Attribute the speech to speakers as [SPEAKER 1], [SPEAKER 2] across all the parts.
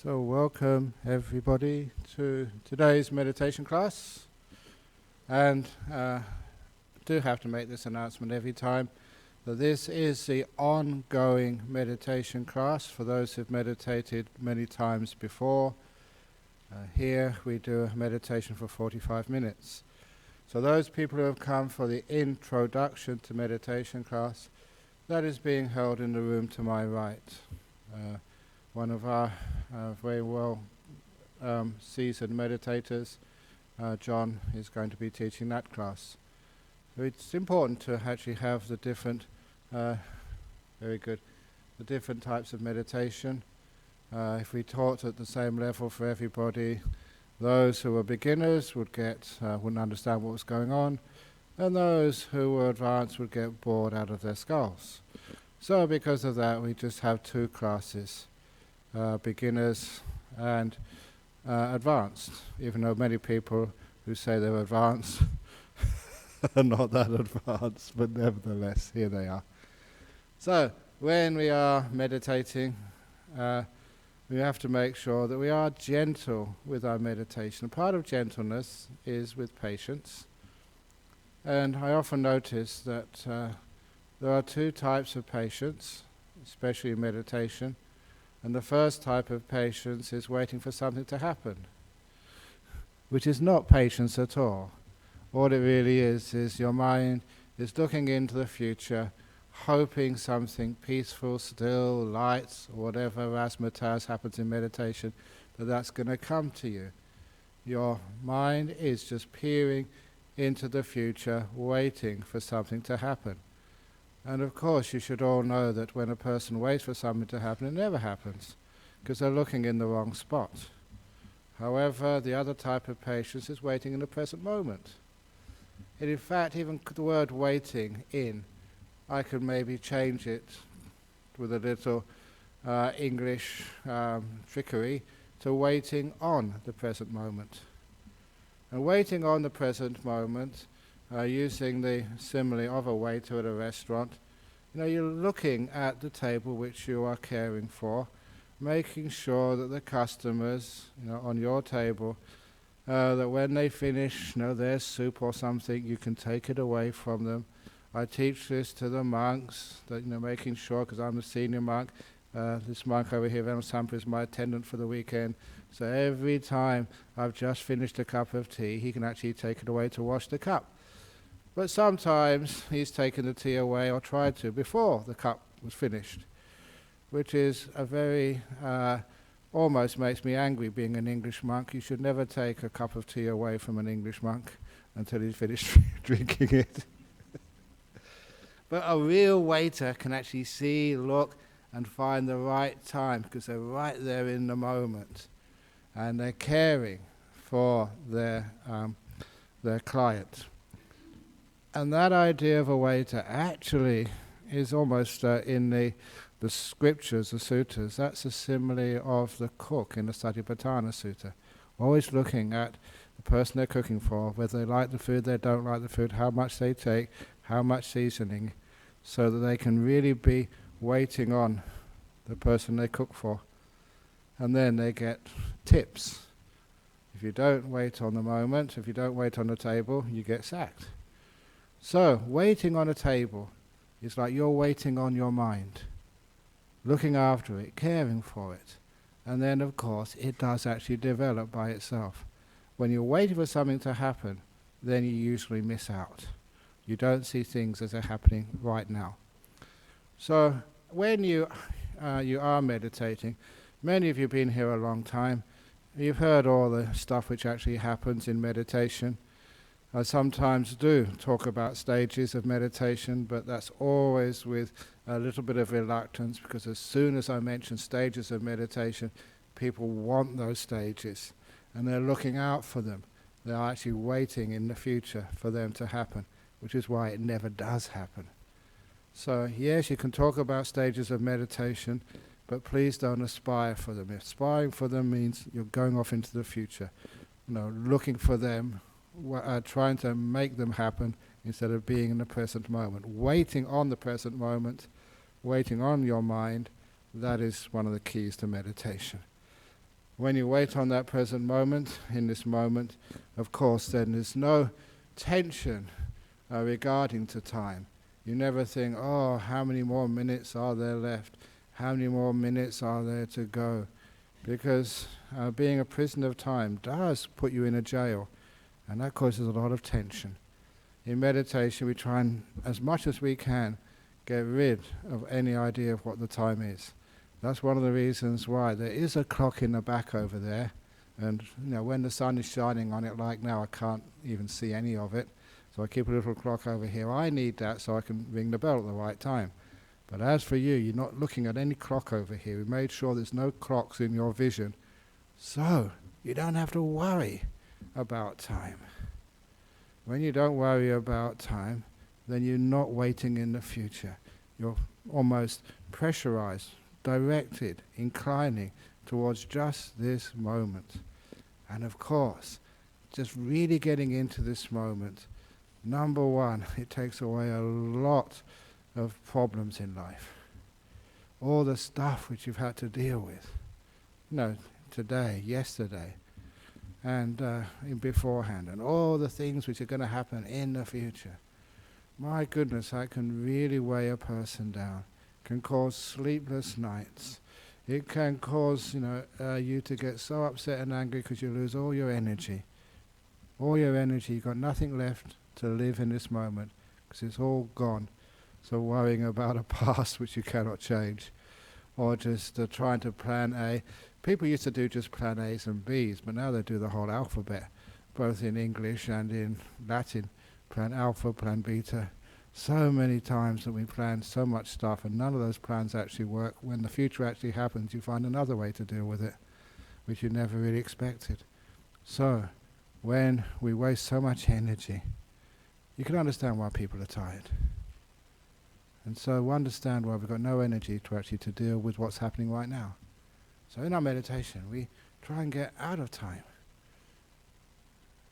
[SPEAKER 1] So welcome everybody to today's meditation class, and do have to make this announcement every time that this is the ongoing meditation class for those who've meditated many times before. Here we do a meditation for 45 minutes. So those people who have come for the introduction to meditation class, that is being held in the room to my right. One of our very well seasoned meditators, John, is going to be teaching that class. So it's important to actually have the different, the different types of meditation. If we taught at the same level for everybody, those who were beginners wouldn't understand what was going on, and those who were advanced would get bored out of their skulls. So because of that, we just have two classes. Beginners and advanced, even though many people who say they're advanced are not that advanced, but nevertheless, here they are. So, when we are meditating, we have to make sure that we are gentle with our meditation. Part of gentleness is with patience, and I often notice that there are two types of patience, especially in meditation. And the first type of patience is waiting for something to happen, which is not patience at all. All it really is your mind is looking into the future, hoping something peaceful, still, light, or whatever razzmatazz happens in meditation, that's going to come to you. Your mind is just peering into the future, waiting for something to happen. And of course, you should all know that when a person waits for something to happen, it never happens, because they're looking in the wrong spot. However, the other type of patience is waiting in the present moment. And in fact, even the word waiting in, I could maybe change it with a little English trickery to waiting on the present moment. And waiting on the present moment, using the simile of a waiter at a restaurant, you're looking at the table which you are caring for, making sure that the customers, on your table, that when they finish, their soup or something, you can take it away from them. I teach this to the monks, that making sure, because I'm the senior monk, this monk over here, Venerable Sampa, is my attendant for the weekend. So every time I've just finished a cup of tea, he can actually take it away to wash the cup. But sometimes he's taken the tea away, or tried to, before the cup was finished, which is a very, almost makes me angry being an English monk. You should never take a cup of tea away from an English monk until he's finished drinking it. But a real waiter can actually see, look, and find the right time, because they're right there in the moment. And they're caring for their client. And that idea of a waiter actually is almost in the scriptures, the sutras. That's a simile of the cook in the Satipatthana Sutta. Always looking at the person they're cooking for, whether they like the food, they don't like the food, how much they take, how much seasoning, so that they can really be waiting on the person they cook for. And then they get tips. If you don't wait on the moment, if you don't wait on the table, you get sacked. So, waiting on a table is like you're waiting on your mind, looking after it, caring for it. And then, of course, it does actually develop by itself. When you're waiting for something to happen, then you usually miss out. You don't see things as they're happening right now. So, when you are meditating, many of you have been here a long time, you've heard all the stuff which actually happens in meditation. I sometimes do talk about stages of meditation, but that's always with a little bit of reluctance, because as soon as I mention stages of meditation, people want those stages, and they're looking out for them. They're actually waiting in the future for them to happen, which is why it never does happen. So yes, you can talk about stages of meditation, but please don't aspire for them. Aspiring for them means you're going off into the future, looking for them, trying to make them happen instead of being in the present moment. Waiting on the present moment, waiting on your mind, that is one of the keys to meditation. When you wait on that present moment, in this moment, of course, then there's no tension regarding to time. You never think, oh, how many more minutes are there left? How many more minutes are there to go? Because being a prisoner of time does put you in a jail, and that causes a lot of tension. In meditation, we try and, as much as we can, get rid of any idea of what the time is. That's one of the reasons why there is a clock in the back over there, and when the sun is shining on it like now, I can't even see any of it, so I keep a little clock over here. I need that so I can ring the bell at the right time. But as for you, you're not looking at any clock over here. We made sure there's no clocks in your vision, so you don't have to worry about time. When you don't worry about time, then you're not waiting in the future. You're almost pressurized, directed, inclining towards just this moment. And of course, just really getting into this moment, number one, it takes away a lot of problems in life. All the stuff which you've had to deal with, today, yesterday, and beforehand, and all the things which are going to happen in the future. My goodness, that can really weigh a person down. Can cause sleepless nights. It can cause you to get so upset and angry because you lose all your energy. All your energy, you've got nothing left to live in this moment because it's all gone. So worrying about a past which you cannot change, or just trying to plan A. People used to do just plan A's and B's, but now they do the whole alphabet, both in English and in Latin. Plan alpha, plan beta. So many times that we plan so much stuff and none of those plans actually work. When the future actually happens, you find another way to deal with it, which you never really expected. So, when we waste so much energy, you can understand why people are tired. And so understand why we've got no energy to deal with what's happening right now. So in our meditation, we try and get out of time.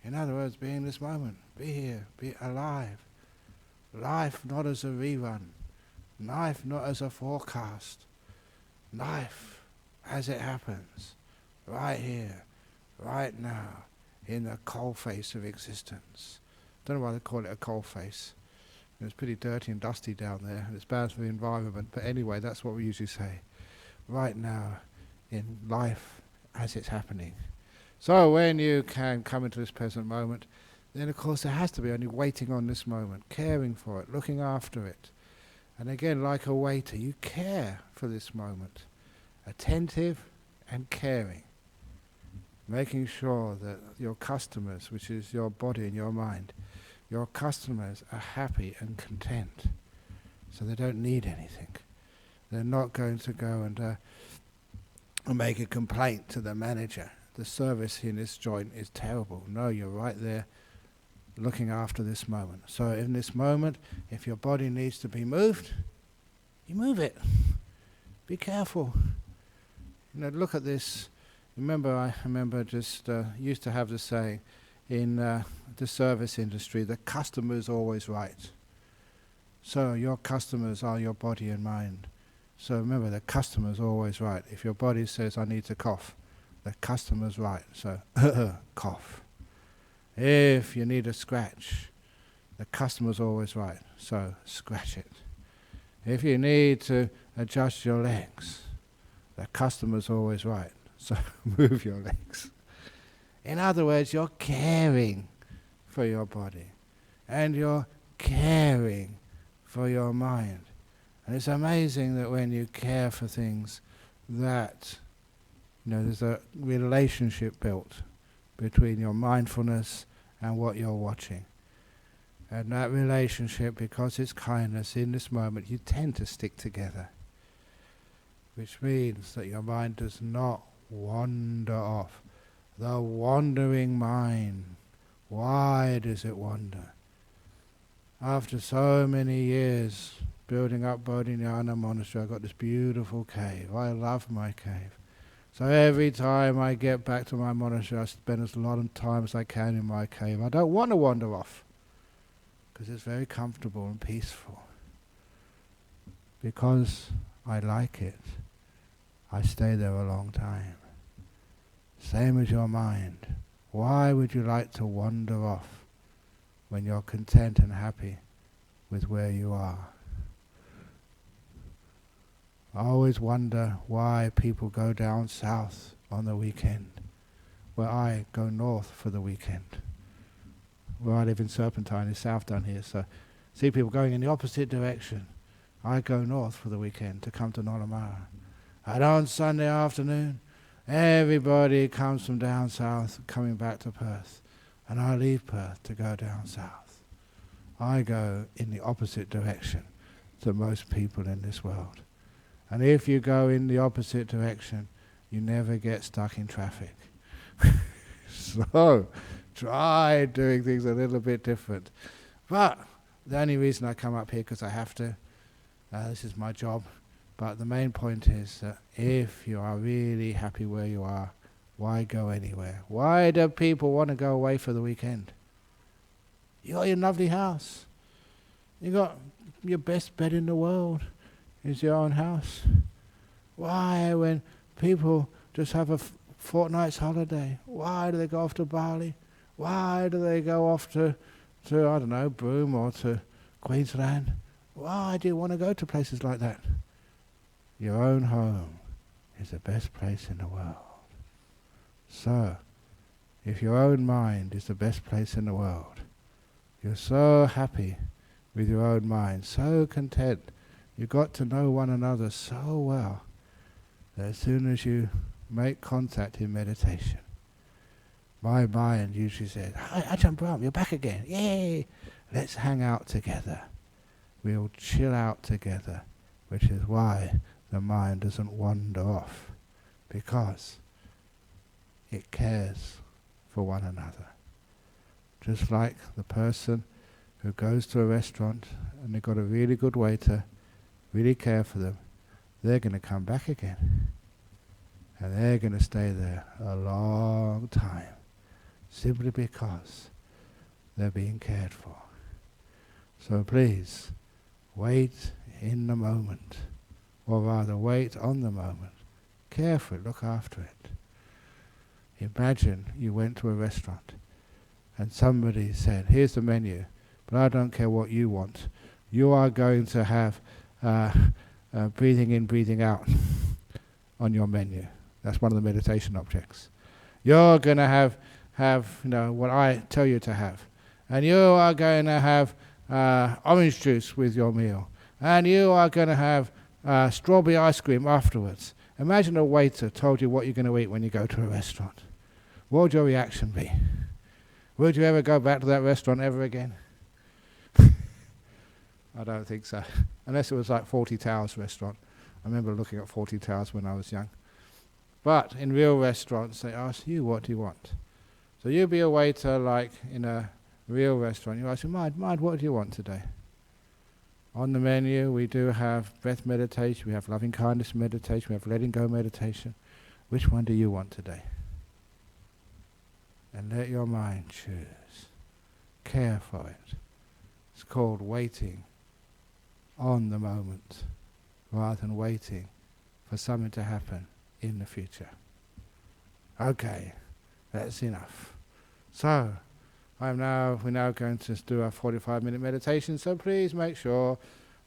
[SPEAKER 1] In other words, be in this moment, be here, be alive. Life not as a rerun, life not as a forecast, life as it happens, right here, right now, in the cold face of existence. Don't know why they call it a cold face. It's pretty dirty and dusty down there, and it's bad for the environment, but anyway, that's what we usually say. Right now, in life as it's happening. So when you can come into this present moment, then of course there has to be only waiting on this moment, caring for it, looking after it. And again, like a waiter, you care for this moment. Attentive and caring. Making sure that your customers, which is your body and your mind, your customers are happy and content. So they don't need anything. They're not going to go and make a complaint to the manager. The service in this joint is terrible. No, you're right there looking after this moment. So in this moment, if your body needs to be moved, you move it. Be careful. Look at this. I remember just used to have the saying in the service industry, the customer is always right. So your customers are your body and mind. So remember, the customer's always right. If your body says, I need to cough, the customer's right. So cough. If you need a scratch, the customer's always right. So scratch it. If you need to adjust your legs, the customer's always right. So move your legs. In other words, you're caring for your body. And you're caring for your mind. And it's amazing that when you care for things, that there's a relationship built between your mindfulness and what you're watching. And that relationship, because it's kindness in this moment, you tend to stick together. Which means that your mind does not wander off. The wandering mind, why does it wander? After so many years building up Bodhinyana Monastery, I've got this beautiful cave. I love my cave. So every time I get back to my monastery, I spend as lot of time as I can in my cave. I don't want to wander off, because it's very comfortable and peaceful. Because I like it, I stay there a long time. Same as your mind. Why would you like to wander off when you're content and happy with where you are? I always wonder why people go down south on the weekend, where I go north for the weekend. Where I live in Serpentine is south down here, so see people going in the opposite direction. I go north for the weekend to come to Nollamara. And on Sunday afternoon, everybody comes from down south coming back to Perth, and I leave Perth to go down south. I go in the opposite direction to most people in this world. And if you go in the opposite direction, you never get stuck in traffic. So, try doing things a little bit different. But the only reason I come up here because I have to. This is my job. But the main point is that if you are really happy where you are, why go anywhere? Why do people want to go away for the weekend? You got your lovely house. You got your best bed in the world. Is your own house. Why, when people just have a fortnight's holiday, why do they go off to Bali? Why do they go off to I don't know, Broome or to Queensland? Why do you want to go to places like that? Your own home is the best place in the world. So, if your own mind is the best place in the world, you're so happy with your own mind, so content, you got to know one another so well that as soon as you make contact in meditation, my mind usually says, "Hi, Ajahn Brahm, you're back again. Yay! Let's hang out together. We'll chill out together," which is why the mind doesn't wander off, because it cares for one another. Just like the person who goes to a restaurant and they've got a really good waiter, really care for them, they're going to come back again. And they're going to stay there a long time, simply because they're being cared for. So please, wait in the moment, or rather wait on the moment. Care for it, look after it. Imagine you went to a restaurant and somebody said, "Here's the menu, but I don't care what you want. You are going to have breathing in, breathing out on your menu." That's one of the meditation objects. You're going to have what I tell you to have. And you are going to have orange juice with your meal. And you are going to have strawberry ice cream afterwards. Imagine a waiter told you what you're going to eat when you go to a restaurant. What would your reaction be? Would you ever go back to that restaurant ever again? I don't think so. Unless it was like 40 Towers restaurant. I remember looking at 40 Towers when I was young. But in real restaurants, they ask you, "What do you want?" So you be a waiter like in a real restaurant. You ask, mind, what do you want today? On the menu, we do have breath meditation, we have loving kindness meditation, we have letting go meditation. Which one do you want today? And let your mind choose. Care for it. It's called waiting on the moment, rather than waiting for something to happen in the future. Okay, that's enough. So, we're now going to do a 45-minute meditation, so please make sure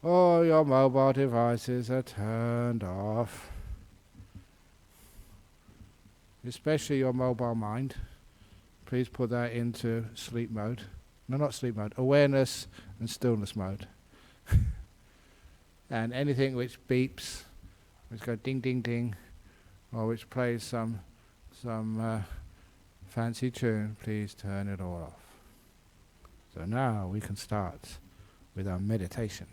[SPEAKER 1] all your mobile devices are turned off. Especially your mobile mind. Please put that into sleep mode. No, not sleep mode, awareness and stillness mode. And anything which beeps, which goes ding, ding, ding, or which plays some fancy tune, please turn it all off. So now we can start with our meditation.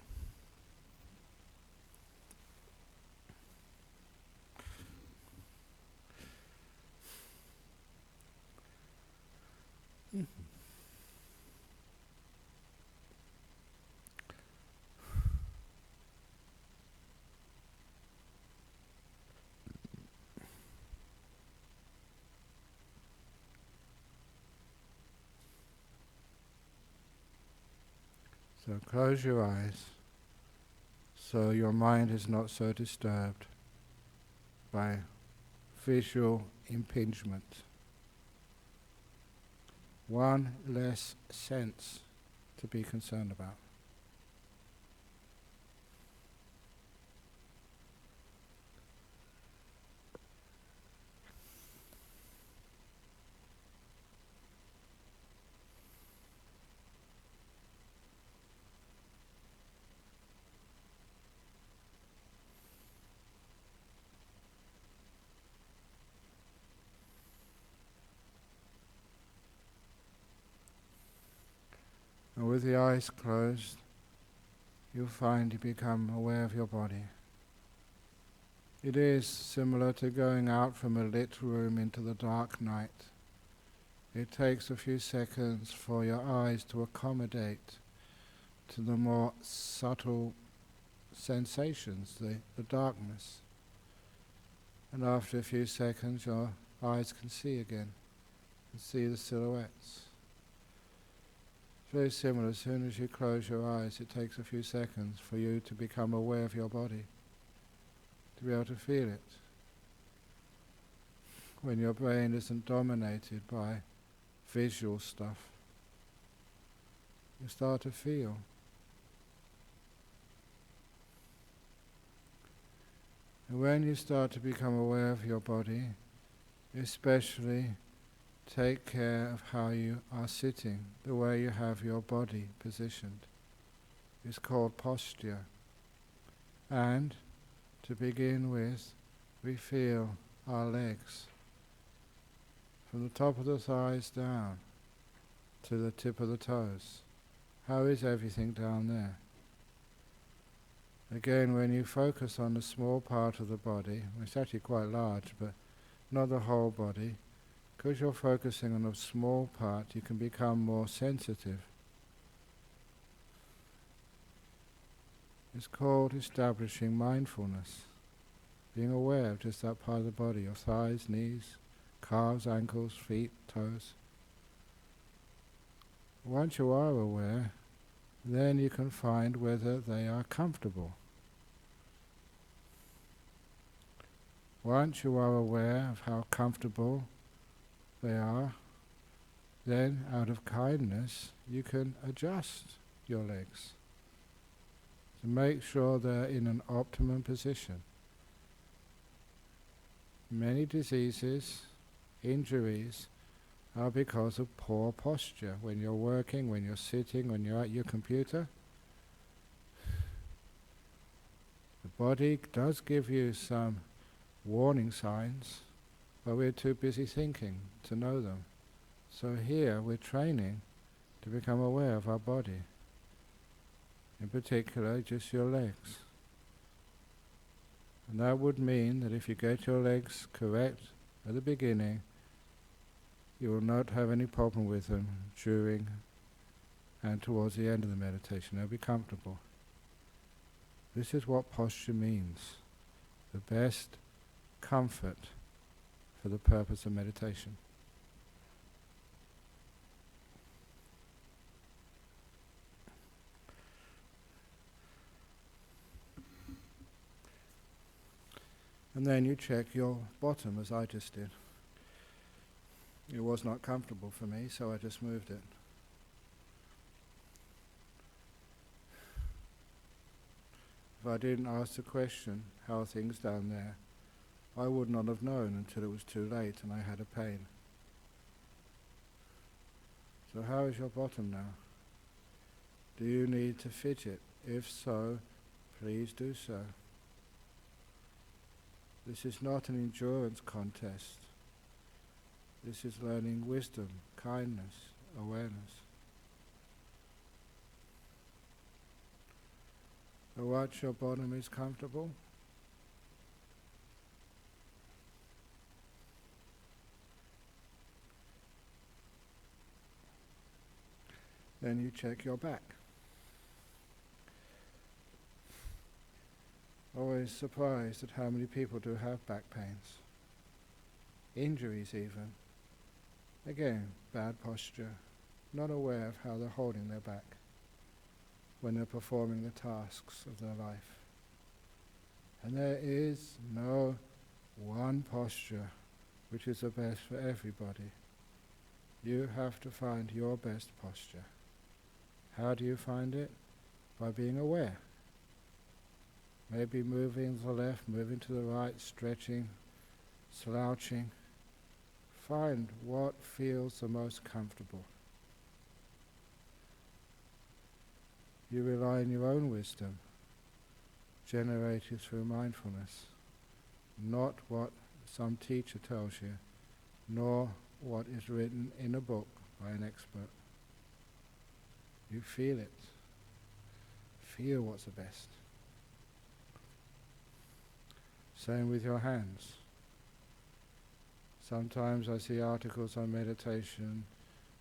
[SPEAKER 1] So close your eyes so your mind is not so disturbed by visual impingement. One less sense to be concerned about. And with the eyes closed, you'll find you become aware of your body. It is similar to going out from a lit room into the dark night. It takes a few seconds for your eyes to accommodate to the more subtle sensations, the darkness. And after a few seconds, your eyes can see again, and see the silhouettes. Very similar. As soon as you close your eyes, it takes a few seconds for you to become aware of your body, to be able to feel it. When your brain isn't dominated by visual stuff, you start to feel. And when you start to become aware of your body, especially take care of how you are sitting, the way you have your body positioned. It's called posture. And to begin with, we feel our legs from the top of the thighs down to the tip of the toes. How is everything down there? Again, when you focus on the small part of the body, it's actually quite large, but not the whole body, because you're focusing on a small part, you can become more sensitive. It's called establishing mindfulness, being aware of just that part of the body, your thighs, knees, calves, ankles, feet, toes. Once you are aware, then you can find whether they are comfortable. Once you are aware of how comfortable they are, then out of kindness you can adjust your legs to make sure they're in an optimum position. Many diseases, injuries, are because of poor posture. When you're working, when you're sitting, when you're at your computer, the body does give you some warning signs, but we're too busy thinking to know them. So here we're training to become aware of our body. In particular, just your legs. And that would mean that if you get your legs correct at the beginning, you will not have any problem with them during and towards the end of the meditation. They'll be comfortable. This is what posture means. The best comfort for the purpose of meditation. And then you check your bottom, as I just did. It was not comfortable for me, so I just moved it. If I didn't ask the question, how are things down there, I would not have known until it was too late and I had a pain. So how is your bottom now? Do you need to fidget? If so, please do so. This is not an endurance contest. This is learning wisdom, kindness, awareness. So watch your bottom is comfortable. Then you check your back. Always surprised at how many people do have back pains. Injuries even. Again, bad posture, not aware of how they're holding their back when they're performing the tasks of their life. And there is no one posture which is the best for everybody. You have to find your best posture. How do you find it? By being aware. Maybe moving to the left, moving to the right, stretching, slouching. Find what feels the most comfortable. You rely on your own wisdom, generated through mindfulness, not what some teacher tells you, nor what is written in a book by an expert. You feel it. Feel what's the best. Same with your hands. Sometimes I see articles on meditation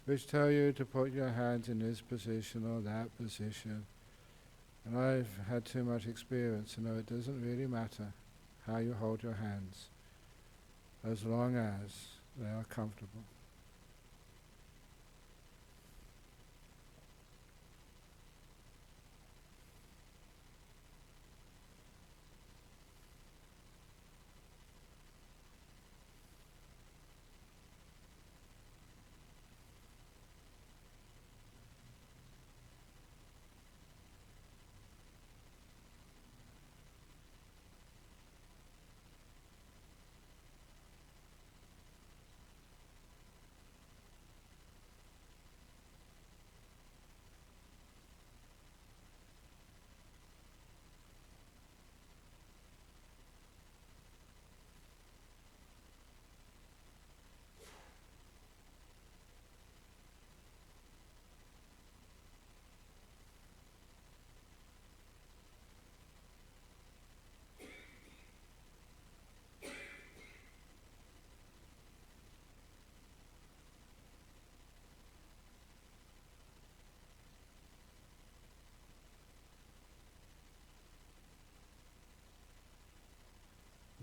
[SPEAKER 1] which tell you to put your hands in this position or that position. And I've had too much experience to know it doesn't really matter how you hold your hands, as long as they are comfortable.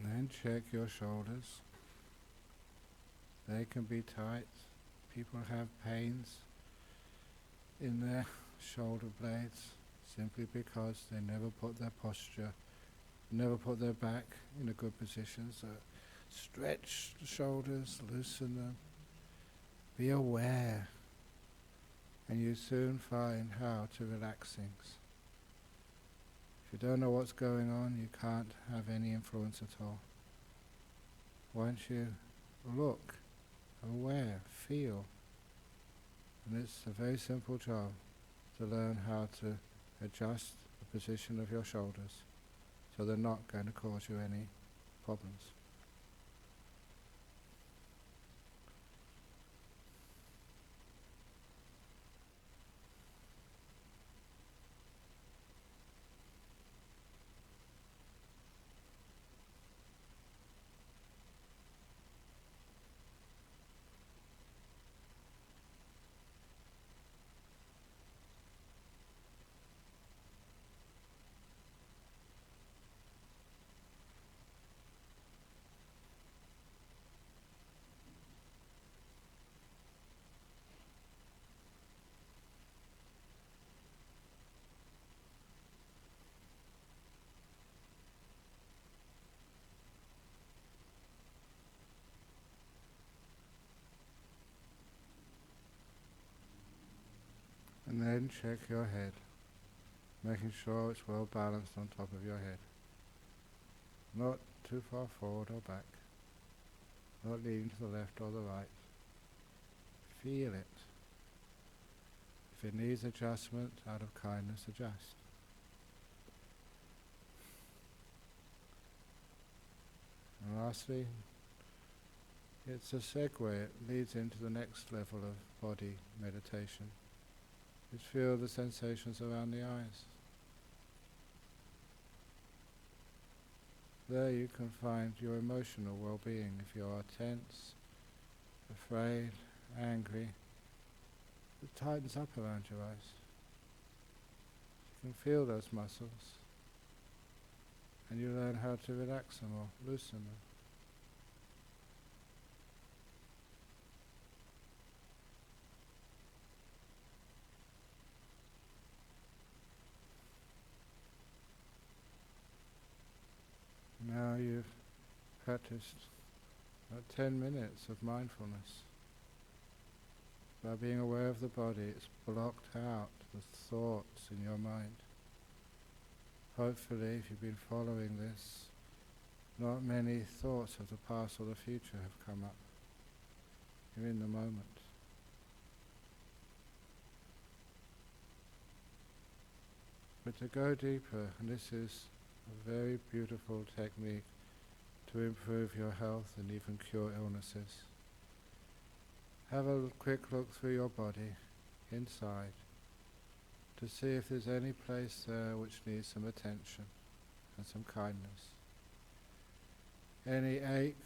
[SPEAKER 1] And then check your shoulders. They can be tight. People have pains in their shoulder blades simply because they never put their posture, never put their back in a good position. So stretch the shoulders, loosen them, be aware, and you soon find how to relax things. If you don't know what's going on, you can't have any influence at all. Once you look, aware, feel, and it's a very simple job to learn how to adjust the position of your shoulders so they're not going to cause you any problems. And then check your head, making sure it's well balanced on top of your head. Not too far forward or back, not leaning to the left or the right. Feel it. If it needs adjustment, out of kindness, adjust. And lastly, it's a segue, it leads into the next level of body meditation. Just feel the sensations around the eyes. There you can find your emotional well-being. If you are tense, afraid, angry, it tightens up around your eyes. You can feel those muscles, and you learn how to relax them or loosen them. Now you've practiced 10 minutes of mindfulness. By being aware of the body, it's blocked out the thoughts in your mind. Hopefully, if you've been following this, not many thoughts of the past or the future have come up. You're in the moment. But to go deeper, and this is a very beautiful technique to improve your health and even cure illnesses. Have a quick look through your body, inside, to see if there's any place there which needs some attention and some kindness. Any ache,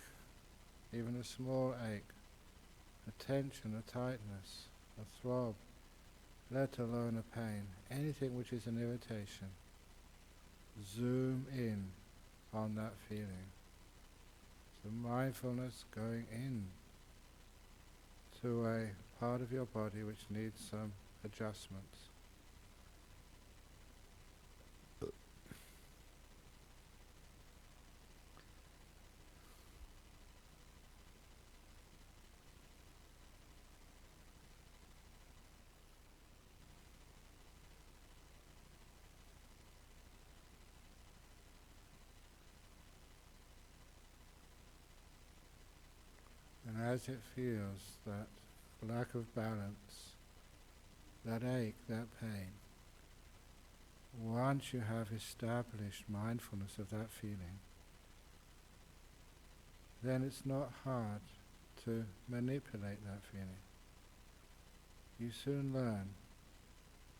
[SPEAKER 1] even a small ache, a tension, a tightness, a throb, let alone a pain, anything which is an irritation, zoom in on that feeling. So mindfulness going in to a part of your body which needs some adjustments. And as it feels that lack of balance, that ache, that pain, once you have established mindfulness of that feeling, then it's not hard to manipulate that feeling. You soon learn,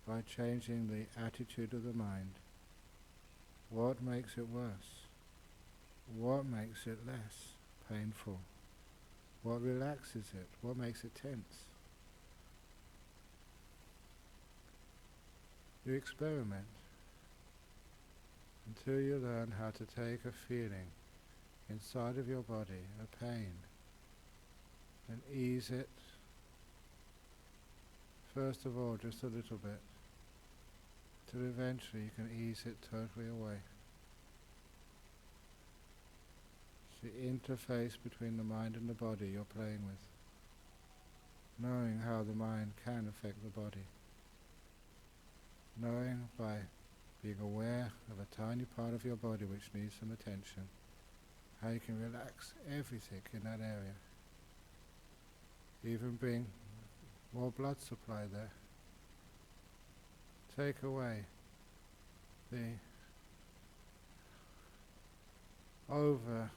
[SPEAKER 1] by changing the attitude of the mind, what makes it worse, what makes it less painful, what relaxes it, what makes it tense. You experiment until you learn how to take a feeling inside of your body, a pain, and ease it, first of all just a little bit, till eventually you can ease it totally away. It's the interface between the mind and the body you're playing with, knowing how the mind can affect the body, knowing by being aware of a tiny part of your body which needs some attention, how you can relax everything in that area, even bring more blood supply there, take away the over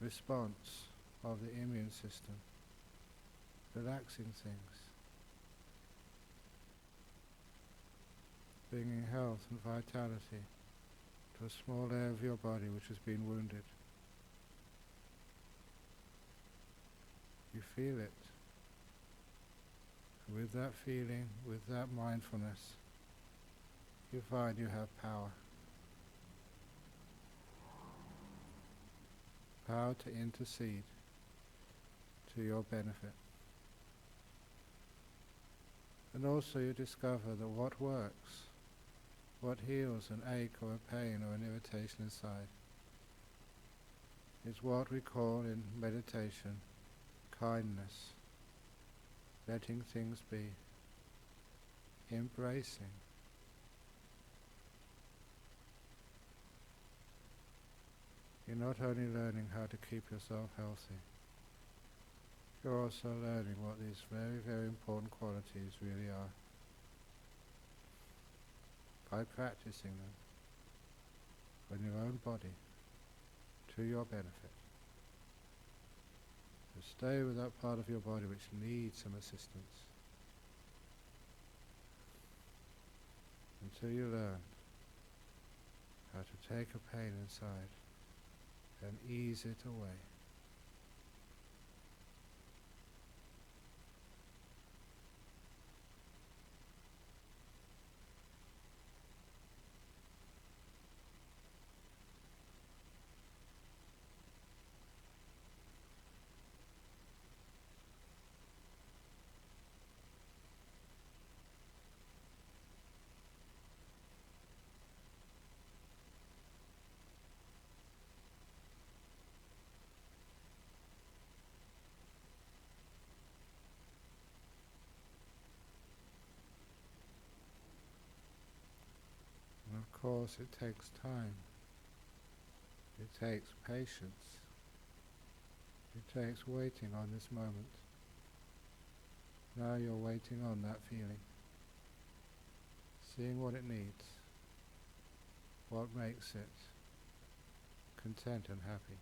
[SPEAKER 1] response of the immune system, relaxing things, bringing health and vitality to a small area of your body which has been wounded. You feel it. With that feeling, with that mindfulness, you find you have power. Power to intercede to your benefit. And also you discover that what works, what heals an ache or a pain or an irritation inside, is what we call in meditation kindness, letting things be, embracing. You're not only learning how to keep yourself healthy, you're also learning what these very, very important qualities really are by practicing them on your own body to your benefit. So stay with that part of your body which needs some assistance until you learn how to take a pain inside and ease it away. course it takes time, it takes patience, it takes waiting on this moment. Now you're waiting on that feeling, seeing what it needs, what makes it content and happy.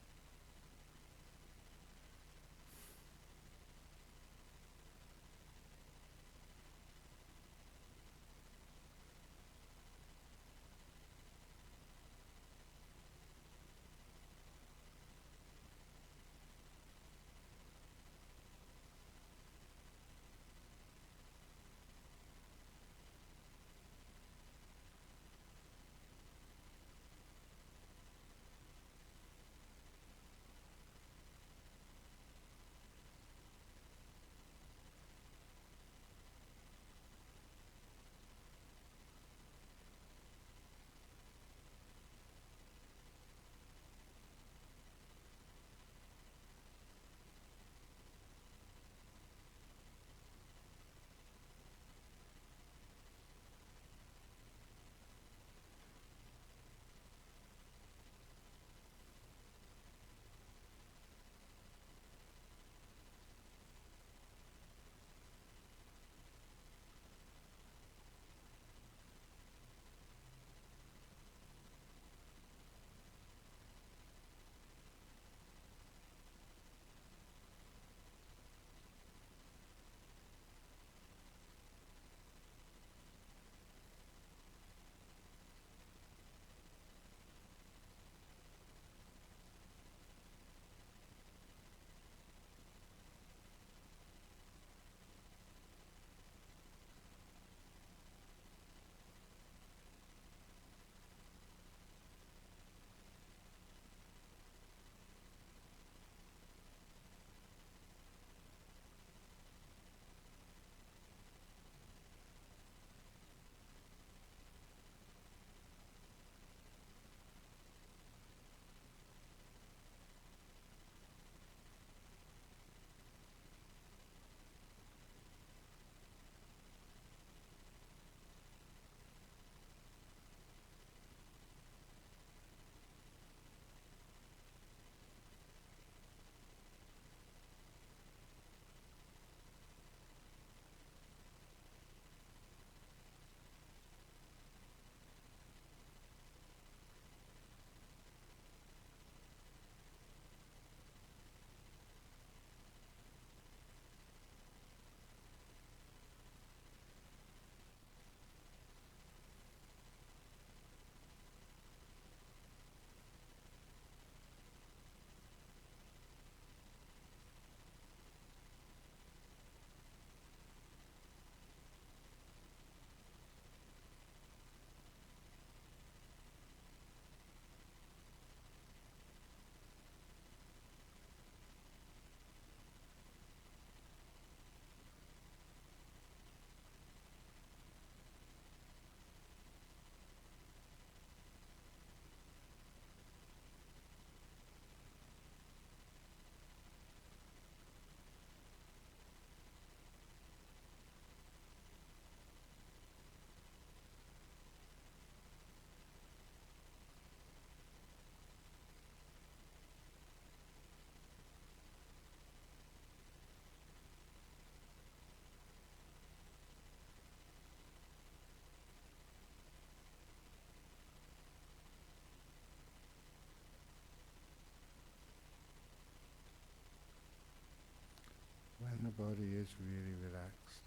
[SPEAKER 1] When the body is really relaxed,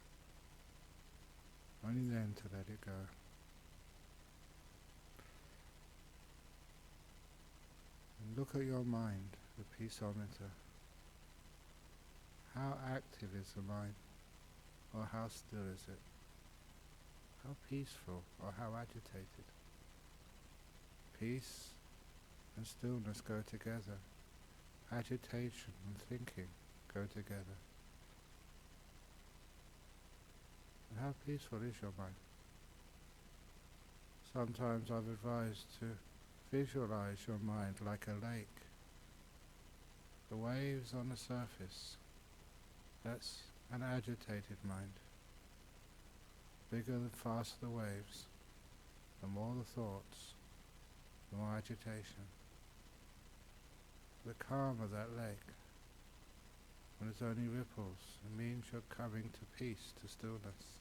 [SPEAKER 1] only then to let it go. And look at your mind, the peaceometer. How active is the mind? Or how still is it? How peaceful or how agitated? Peace and stillness go together. Agitation and thinking go together. And how peaceful is your mind? Sometimes I've advised to visualize your mind like a lake. The waves on the surface, that's an agitated mind. Bigger and faster the waves, the more the thoughts, the more agitation. The calmer that lake, when it's only ripples, it means you're coming to peace, to stillness.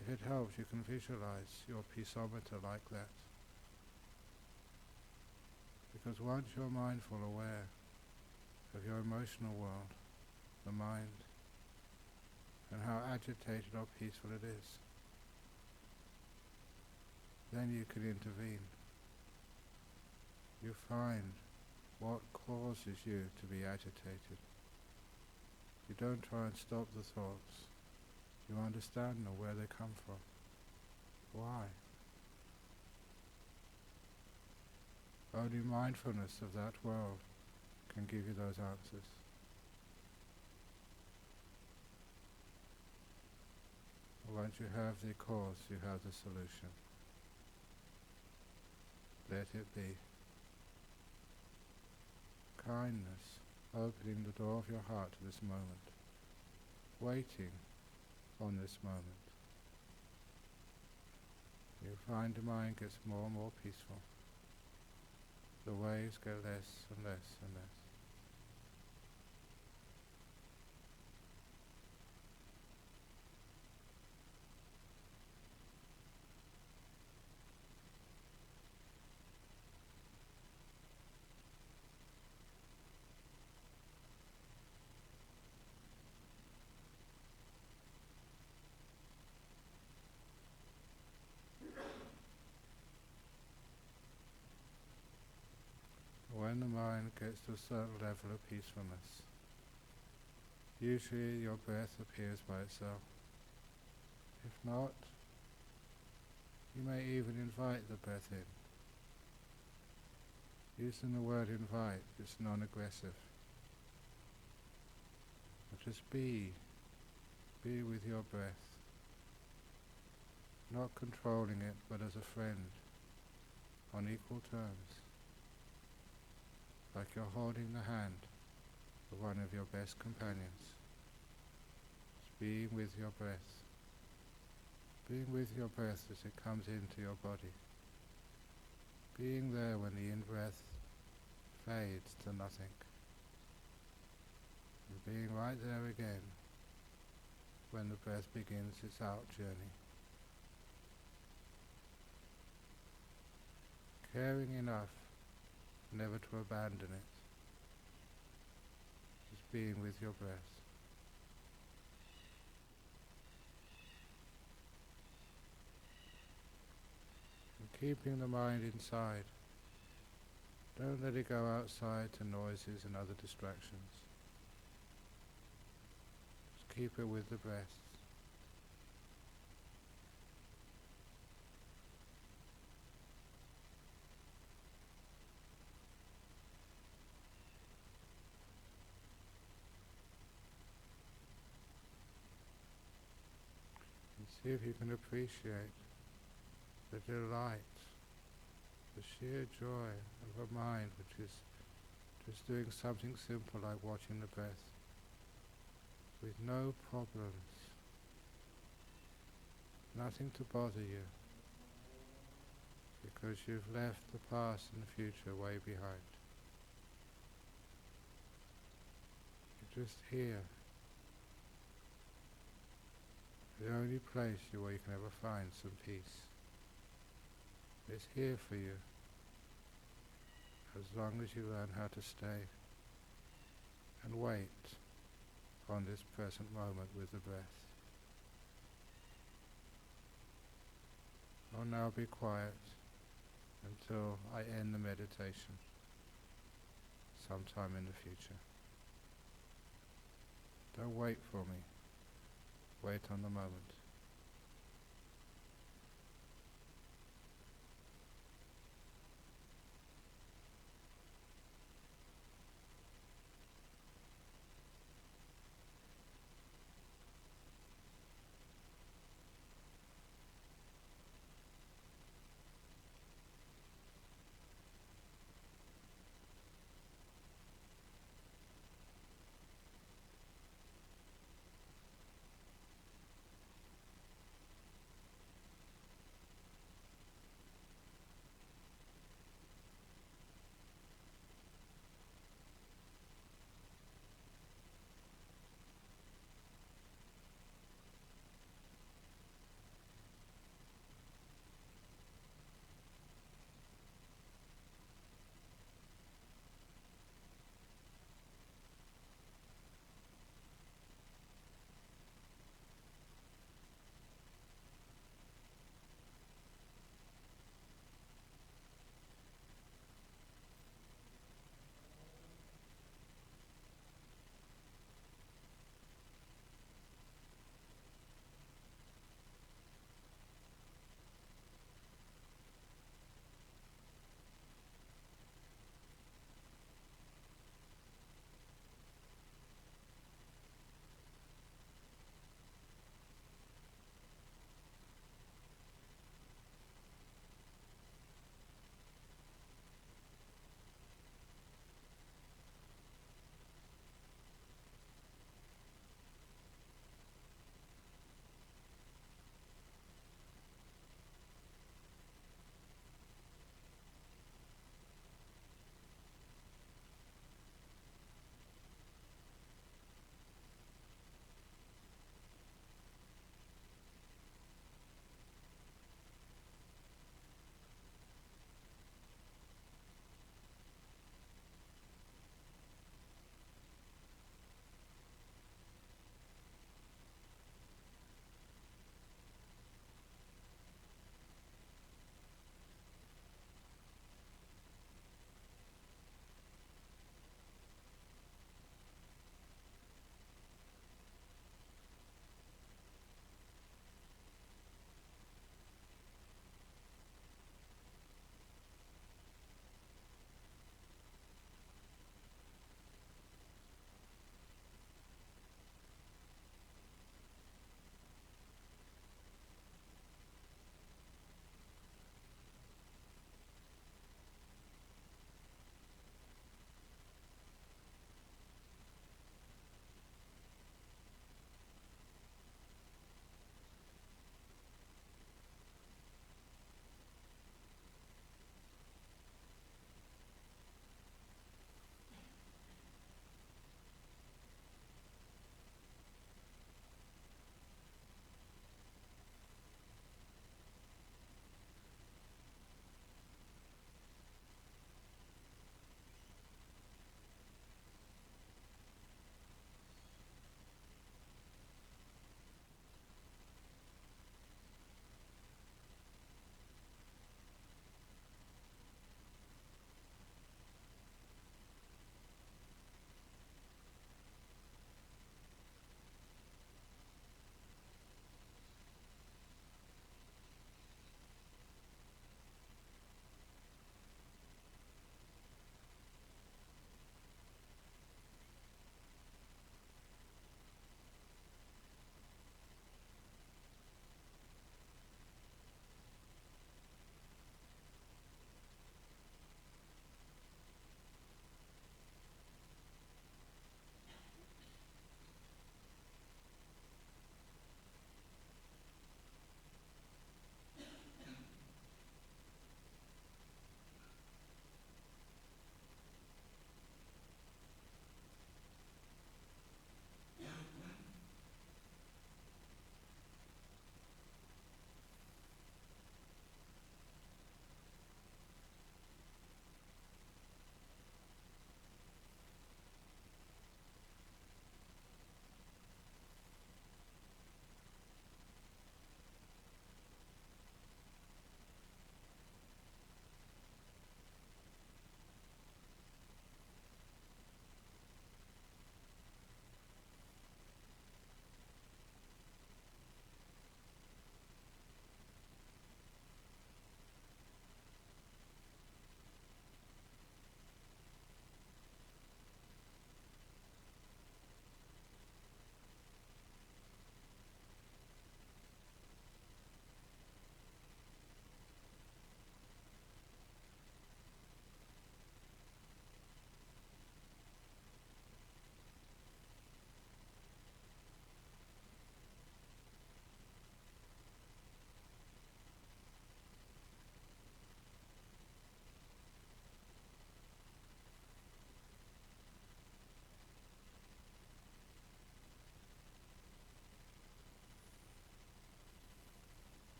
[SPEAKER 1] If it helps, you can visualize your peaceometer like that. Because once you're mindful, aware of your emotional world, the mind, and how agitated or peaceful it is, then you can intervene. You find what causes you to be agitated. You don't try and stop the thoughts. You understand them, where they come from. Why? Only mindfulness of that world can give you those answers. Once you have the cause, you have the solution. Let it be. Kindness, opening the door of your heart to this moment, waiting on this moment. You find the mind gets more and more peaceful. The waves get less and less and less. When the mind gets to a certain level of peacefulness, usually your breath appears by itself. If not, you may even invite the breath in. Using the word invite, it's non-aggressive. But just be with your breath, not controlling it, but as a friend, on equal terms. Like you're holding the hand of one of your best companions. Just being with your breath. Being with your breath as it comes into your body. Being there when the in-breath fades to nothing. And being right there again when the breath begins its out journey. Caring enough never to abandon it. Just being with your breath. And keeping the mind inside. Don't let it go outside to noises and other distractions. Just keep it with the breath. See if you can appreciate the delight, the sheer joy of a mind which is just doing something simple like watching the breath, with no problems, nothing to bother you, because you've left the past and the future way behind. You're just here. The only place where you can ever find some peace. It's here for you, as long as you learn how to stay and wait on this present moment with the breath. I'll now be quiet until I end the meditation sometime in the future. Don't wait for me. Wait on the moment.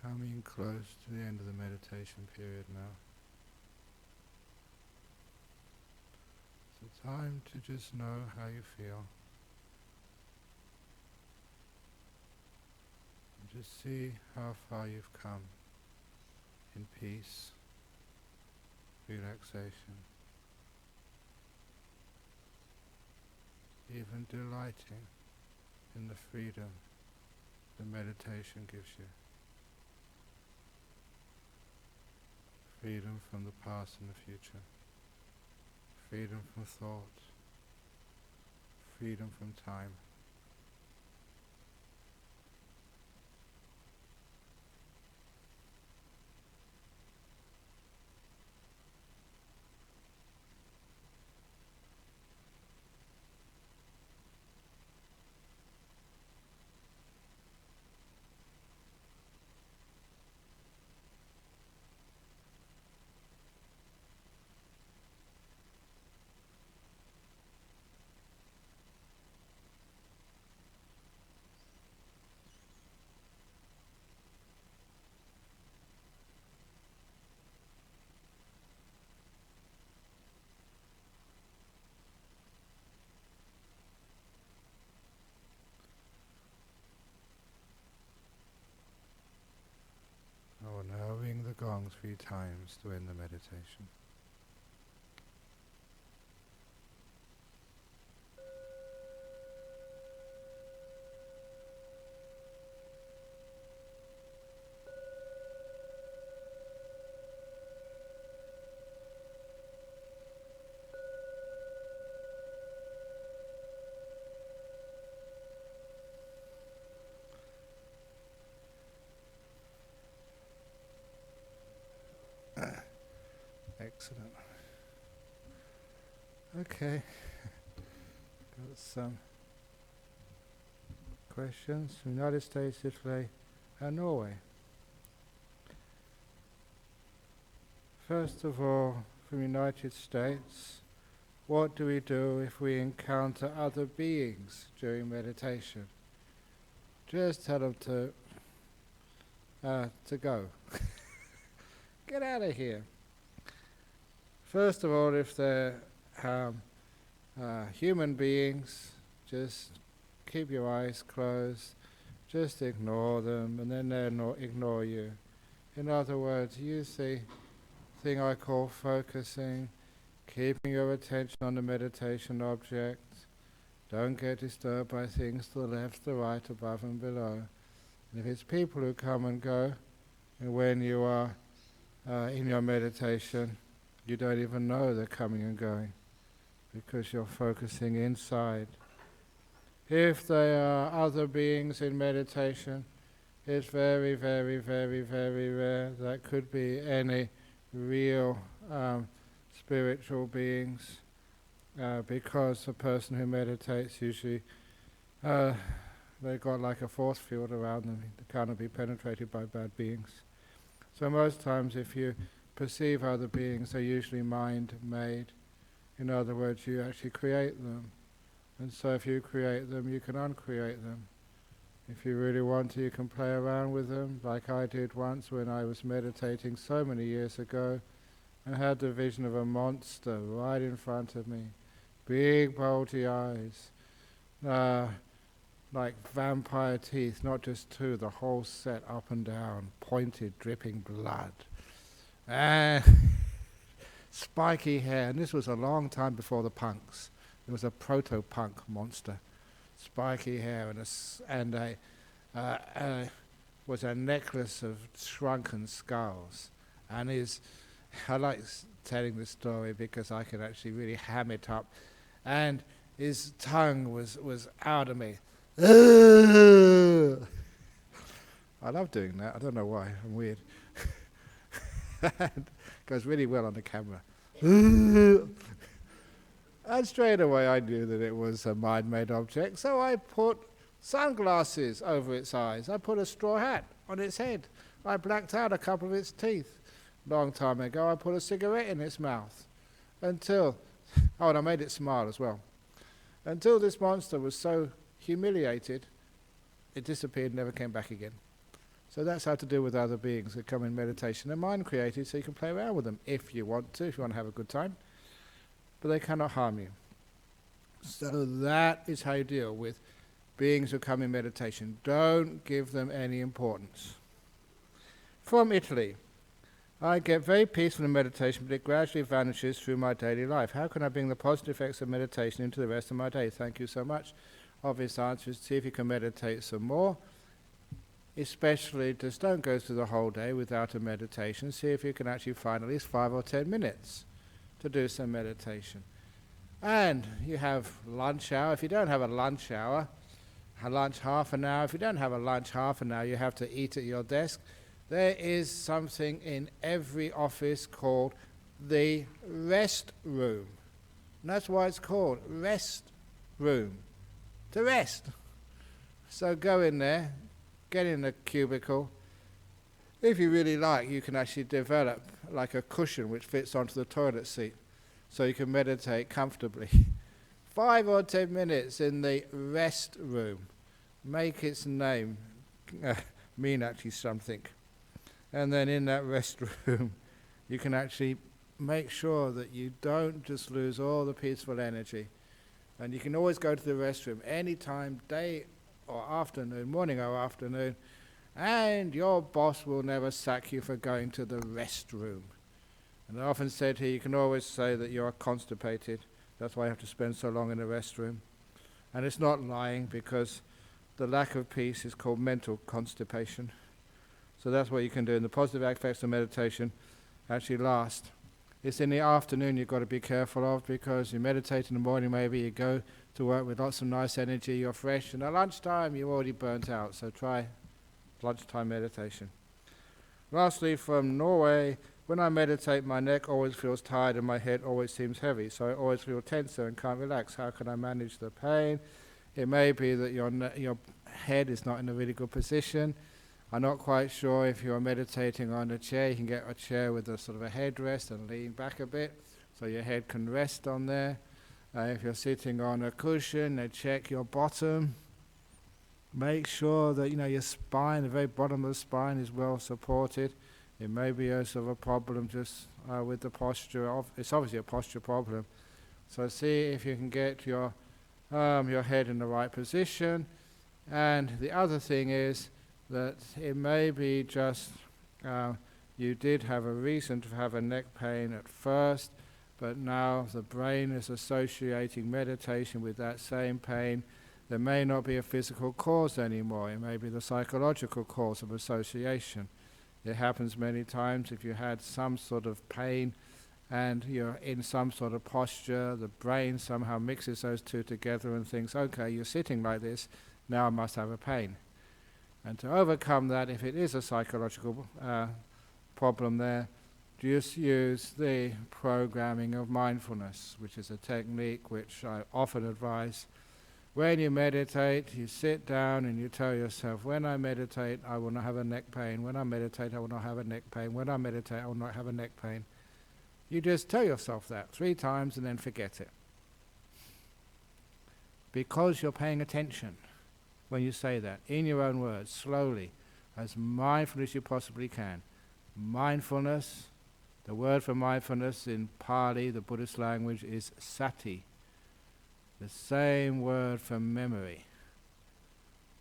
[SPEAKER 1] Coming close to the end of the meditation period now. It's time to just know how you feel. And just see how far you've come in peace, relaxation, even delighting in the freedom the meditation gives you. Freedom from the past and the future. Freedom from thought. Freedom from time. I will now ring the gong 3 times to end the meditation. Excellent. Okay. Got some questions from the United States, Italy, and Norway. First of all, from the United States, what do we do if we encounter other beings during meditation? Just tell them to go. Get out of here. First of all, if they're human beings, just keep your eyes closed, just ignore them, and then they'll not ignore you. In other words, use the thing I call focusing, keeping your attention on the meditation object. Don't get disturbed by things to the left, the right, above and below. And if it's people who come and go, and when you are in your meditation, you don't even know they're coming and going because you're focusing inside. If there are other beings in meditation, it's very, very, very, very rare. That could be any real spiritual beings because the person who meditates usually they've got like a force field around them. They cannot be penetrated by bad beings. So most times if you perceive other beings, they're usually mind-made. In other words, you actually create them. And so if you create them, you can uncreate them. If you really want to, you can play around with them, like I did once when I was meditating so many years ago. I had the vision of a monster right in front of me. Big, bulgy eyes. Like vampire teeth, not just 2, the whole set up and down, pointed, dripping blood. And spiky hair, and this was a long time before the punks. It was a proto-punk monster. Spiky hair and was a necklace of shrunken skulls. And I like telling this story because I can actually really ham it up. And his tongue was out of me. I love doing that. I don't know why. I'm weird. It goes really well on the camera. And straight away I knew that it was a mind-made object, so I put sunglasses over its eyes. I put a straw hat on its head. I blacked out a couple of its teeth. Long time ago I put a cigarette in its mouth. And I made it smile as well. Until this monster was so humiliated, it disappeared and never came back again. So that's how to deal with other beings that come in meditation. They're mind created, so you can play around with them if you want to have a good time. But they cannot harm you. So that is how you deal with beings who come in meditation. Don't give them any importance. From Italy. I get very peaceful in meditation, but it gradually vanishes through my daily life. How can I bring the positive effects of meditation into the rest of my day? Thank you so much. Obvious answer is see if you can meditate some more. Especially, just don't go through the whole day without a meditation. See if you can actually find at least 5 or 10 minutes to do some meditation. And you have lunch hour. If you don't have a lunch hour, a lunch half an hour. If you don't have a lunch half an hour, you have to eat at your desk. There is something in every office called the rest room. And that's why it's called rest room. To rest. So go in there, get in a cubicle. If you really like, you can actually develop like a cushion which fits onto the toilet seat so you can meditate comfortably. 5 or 10 minutes in the rest room. Make its name mean actually something. And then in that rest room, you can actually make sure that you don't just lose all the peaceful energy. And you can always go to the restroom anytime, day or afternoon, morning or afternoon, and your boss will never sack you for going to the restroom. And I often said here, you can always say that you're constipated. That's why you have to spend so long in the restroom. And it's not lying, because the lack of peace is called mental constipation. So that's what you can do. And the positive effects of meditation actually last. It's in the afternoon you've got to be careful of, because you meditate in the morning, maybe you go to work with lots of nice energy, you're fresh, and at lunchtime you're already burnt out. So try lunchtime meditation. Lastly, from Norway, when I meditate, my neck always feels tired and my head always seems heavy. So I always feel tenser and can't relax. How can I manage the pain? It may be that your head is not in a really good position. I'm not quite sure if you're meditating on a chair. You can get a chair with a sort of a headrest and lean back a bit so your head can rest on there. If you're sitting on a cushion, check your bottom. Make sure that your spine, the very bottom of the spine, is well supported. It may be a sort of a problem just with the posture. It's obviously a posture problem. So see if you can get your head in the right position. And the other thing is that it may be just you did have a reason to have a neck pain at first, but now the brain is associating meditation with that same pain. There may not be a physical cause anymore. It may be the psychological cause of association. It happens many times if you had some sort of pain and you're in some sort of posture, the brain somehow mixes those two together and thinks, okay, you're sitting like this, now I must have a pain. And to overcome that, if it is a psychological problem there, just use the programming of mindfulness, which is a technique which I often advise. When you meditate, you sit down and you tell yourself, when I meditate, I will not have a neck pain. When I meditate, I will not have a neck pain. When I meditate, I will not have a neck pain. You just tell yourself that 3 times and then forget it. Because you're paying attention when you say that, in your own words, slowly, as mindful as you possibly can. Mindfulness, the word for mindfulness in Pali, the Buddhist language, is sati. The same word for memory.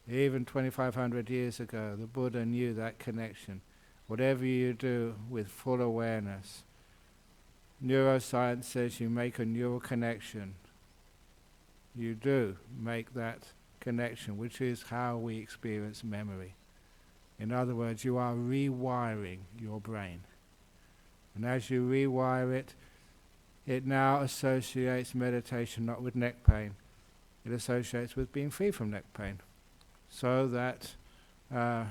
[SPEAKER 1] Even 2,500 years ago, the Buddha knew that connection. Whatever you do with full awareness, neuroscience says you make a neural connection. You do make that connection, which is how we experience memory. In other words, you are rewiring your brain. And as you rewire it, it now associates meditation not with neck pain. It associates with being free from neck pain. So that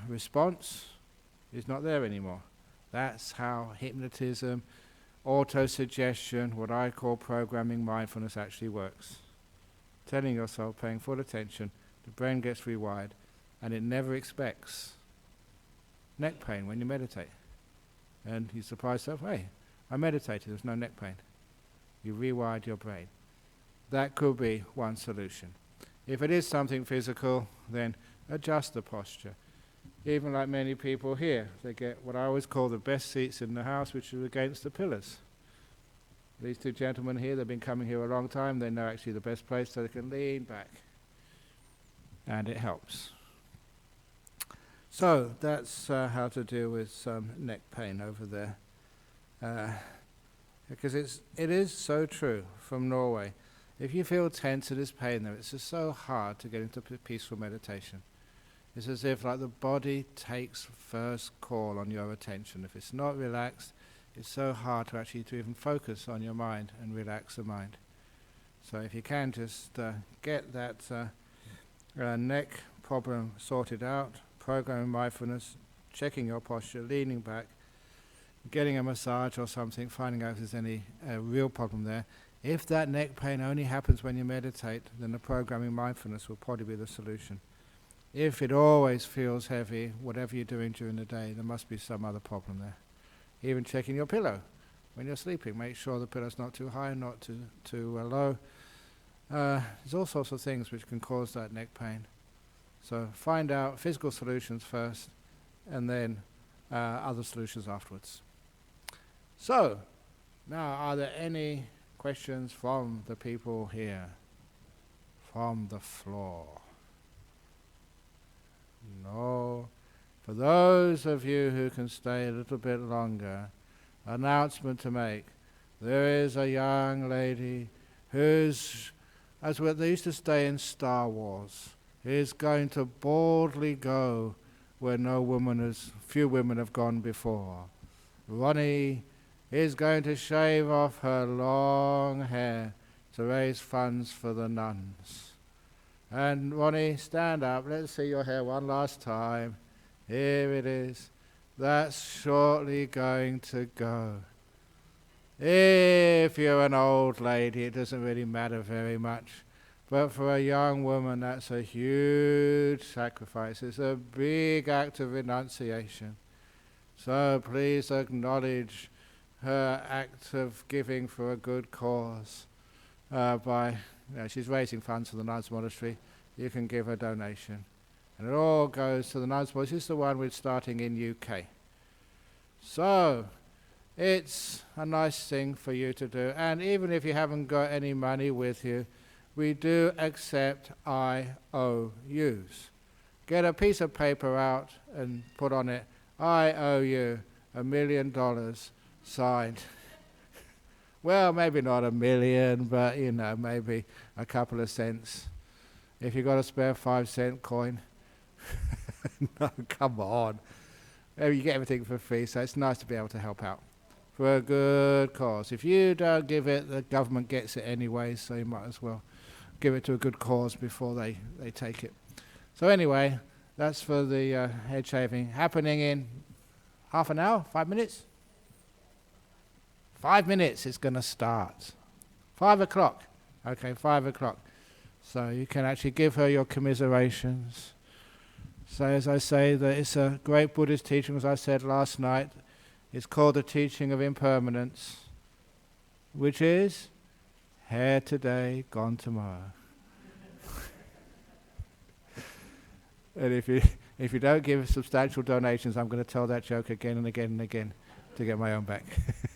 [SPEAKER 1] response is not there anymore. That's how hypnotism, auto-suggestion, what I call programming mindfulness actually works. Telling yourself, paying full attention, the brain gets rewired, and it never expects neck pain when you meditate. And you surprise yourself, hey, I meditated, there's no neck pain. You rewired your brain. That could be one solution. If it is something physical, then adjust the posture. even like many people here, they get what I always call the best seats in the house, which are against the pillars. These two gentlemen here, they've been coming here a long time, they know actually the best place so they can lean back. And it helps. So that's how to deal with some neck pain over there. Because it is so true from Norway. If you feel tense, it is pain there. It's just so hard to get into peaceful meditation. It's as if like the body takes first call on your attention. If it's not relaxed, it's so hard to actually to even focus on your mind and relax the mind. So if you can just get that neck problem sorted out, programming mindfulness, checking your posture, leaning back, getting a massage or something, finding out if there's any real problem there. If that neck pain only happens when you meditate, then the programming mindfulness will probably be the solution. If it always feels heavy, whatever you're doing during the day, there must be some other problem there. Even checking your pillow when you're sleeping. Make sure the pillow's not too high, not too low. There's all sorts of things which can cause that neck pain. So find out physical solutions first, and then other solutions afterwards. So, now are there any questions from the people here? From the floor? No. For those of you who can stay a little bit longer, announcement to make. There is a young lady who's, as they used to stay in Star Wars, is going to boldly go where few women have gone before. Ronnie is going to shave off her long hair to raise funds for the nuns. And Ronnie, stand up. Let's see your hair one last time. Here it is. That's shortly going to go. If you're an old lady, it doesn't really matter very much. But for a young woman, that's a huge sacrifice. It's a big act of renunciation. So please acknowledge her act of giving for a good cause she's raising funds for the nuns monastery. You can give a donation. And it all goes to the nuns monastery. This is the one we're starting in UK. So it's a nice thing for you to do. And even if you haven't got any money with you, we do accept IOUs. Get a piece of paper out and put on it, I owe you $1 million, signed. Well, maybe not 1 million, but maybe a couple of cents. If you got a spare 5-cent coin. No, come on. You get everything for free, so it's nice to be able to help out for a good cause. If you don't give it, the government gets it anyway, so you might as well give it to a good cause before they take it. So anyway, that's for the head shaving, happening in half an hour, 5 minutes? 5 minutes it's going to start. 5 o'clock. Okay, 5 o'clock. So you can actually give her your commiserations. So as I say, that it's a great Buddhist teaching, as I said last night. It's called the teaching of impermanence, which is hair today, gone tomorrow. And if you don't give substantial donations, I'm going to tell that joke again and again and again to get my own back.